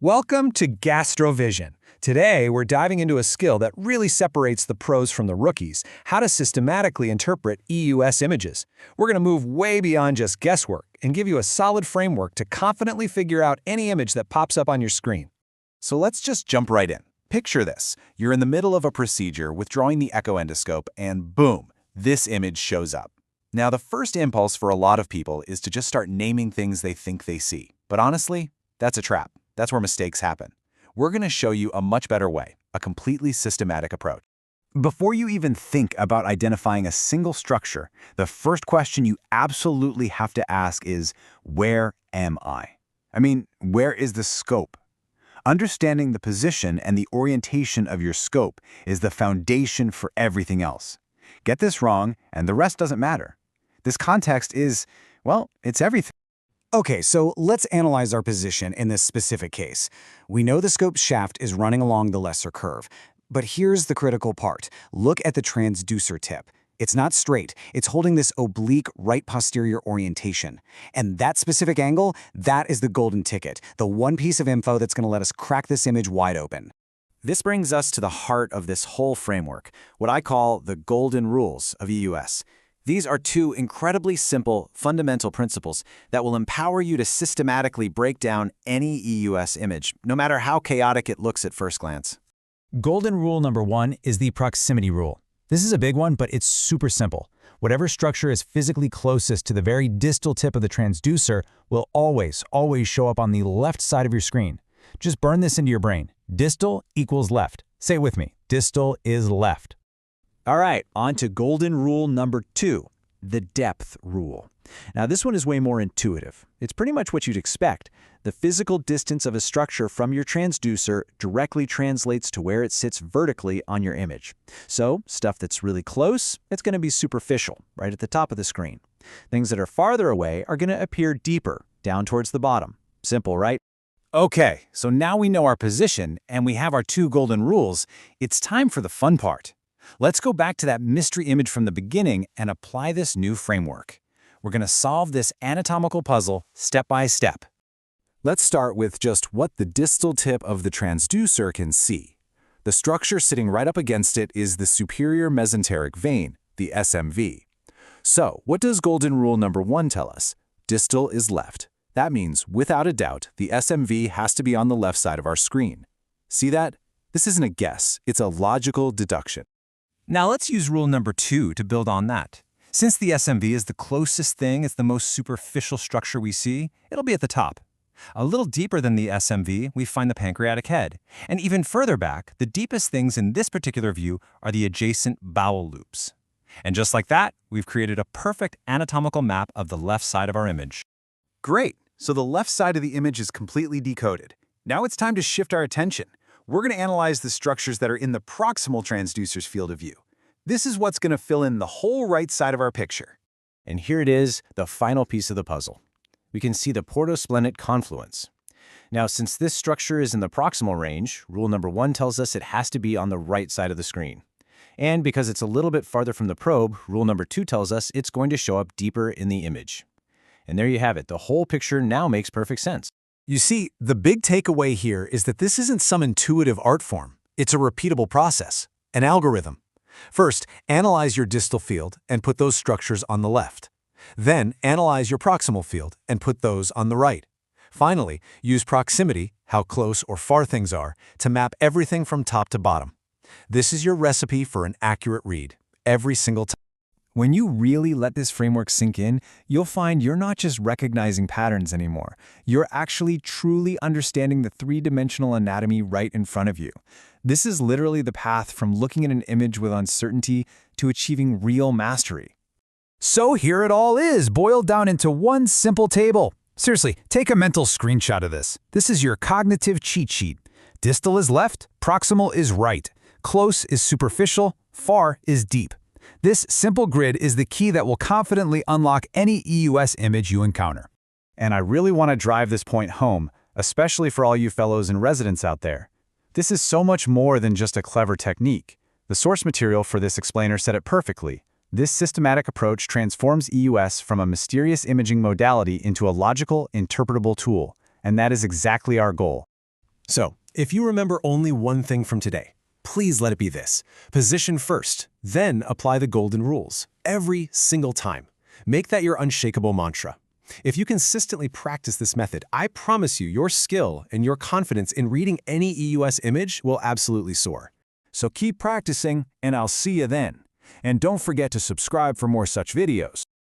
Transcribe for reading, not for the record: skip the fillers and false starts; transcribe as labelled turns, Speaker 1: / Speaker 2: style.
Speaker 1: Welcome to Gastrovision. Today, we're diving into a skill that really separates the pros from the rookies, how to systematically interpret EUS images. We're going to move way beyond just guesswork and give you a solid framework to confidently figure out any image that pops up on your screen.
Speaker 2: So let's just jump right in. Picture this. You're in the middle of a procedure withdrawing the echoendoscope and boom, this image shows up. Now, the first impulse for a lot of people is to just start naming things they think they see. But honestly, that's a trap. That's where mistakes happen. We're going to show you a much better way, a completely systematic approach. Before you even think about identifying a single structure, the first question you absolutely have to ask is, where am I? I mean, where is the scope? Understanding the position and the orientation of your scope is the foundation for everything else. Get this wrong, and the rest doesn't matter. This context is, well, it's everything.
Speaker 3: Okay, so let's analyze our position in this specific case. We know the scope shaft is running along the lesser curve, but here's the critical part. Look at the transducer tip. It's not straight, it's holding this oblique right posterior orientation. And that specific angle, that is the golden ticket, the one piece of info that's going to let us crack this image wide open.
Speaker 2: This brings us to the heart of this whole framework, what I call the golden rules of EUS. These are two incredibly simple, fundamental principles that will empower you to systematically break down any EUS image, no matter how chaotic it looks at first glance.
Speaker 4: Golden rule number 1 is the proximity rule. This is a big one, but it's super simple. Whatever structure is physically closest to the very distal tip of the transducer will always show up on the left side of your screen. Just burn this into your brain. Distal equals left. Say it with me. Distal is left.
Speaker 2: All right, on to golden rule number 2, the depth rule. Now, this one is way more intuitive. It's pretty much what you'd expect. The physical distance of a structure from your transducer directly translates to where it sits vertically on your image. So, stuff that's really close, it's going to be superficial, right at the top of the screen. Things that are farther away are going to appear deeper, down towards the bottom. Simple, right? Okay, so now we know our position and we have our 2 golden rules. It's time for the fun part. Let's go back to that mystery image from the beginning and apply this new framework. We're going to solve this anatomical puzzle step by step. Let's start with just what the distal tip of the transducer can see. The structure sitting right up against it is the superior mesenteric vein, the SMV. So, what does golden rule number 1 tell us? Distal is left. That means, without a doubt, the SMV has to be on the left side of our screen. See that? This isn't a guess, it's a logical deduction.
Speaker 1: Now let's use rule number 2 to build on that. Since the SMV is the closest thing, it's the most superficial structure we see, it'll be at the top. A little deeper than the SMV, we find the pancreatic head. And even further back, the deepest things in this particular view are the adjacent bowel loops. And just like that, we've created a perfect anatomical map of the left side of our image.
Speaker 2: Great! So the left side of the image is completely decoded. Now it's time to shift our attention. We're going to analyze the structures that are in the proximal transducer's field of view. This is what's going to fill in the whole right side of our picture. And here it is, the final piece of the puzzle. We can see the portosplenic confluence. Now, since this structure is in the proximal range, rule number 1 tells us it has to be on the right side of the screen. And because it's a little bit farther from the probe, rule number 2 tells us it's going to show up deeper in the image. And there you have it. The whole picture now makes perfect sense.
Speaker 3: You see, the big takeaway here is that this isn't some intuitive art form. It's a repeatable process, an algorithm. First, analyze your distal field and put those structures on the left. Then, analyze your proximal field and put those on the right. Finally, use proximity, how close or far things are, to map everything from top to bottom. This is your recipe for an accurate read, every single time.
Speaker 1: When you really let this framework sink in, you'll find you're not just recognizing patterns anymore. You're actually truly understanding the 3-dimensional anatomy right in front of you. This is literally the path from looking at an image with uncertainty to achieving real mastery.
Speaker 4: So here it all is, boiled down into one simple table. Seriously, take a mental screenshot of this. This is your cognitive cheat sheet. Distal is left, proximal is right. Close is superficial, far is deep. This simple grid is the key that will confidently unlock any EUS image you encounter.
Speaker 2: And I really want to drive this point home, especially for all you fellows and residents out there. This is so much more than just a clever technique. The source material for this explainer said it perfectly. This systematic approach transforms EUS from a mysterious imaging modality into a logical, interpretable tool, and that is exactly our goal.
Speaker 5: So, if you remember only one thing from today, please let it be this. Position first, then apply the golden rules. Every single time. Make that your unshakable mantra. If you consistently practice this method, I promise you your skill and your confidence in reading any EUS image will absolutely soar.
Speaker 4: So keep practicing, and I'll see you then. And don't forget to subscribe for more such videos.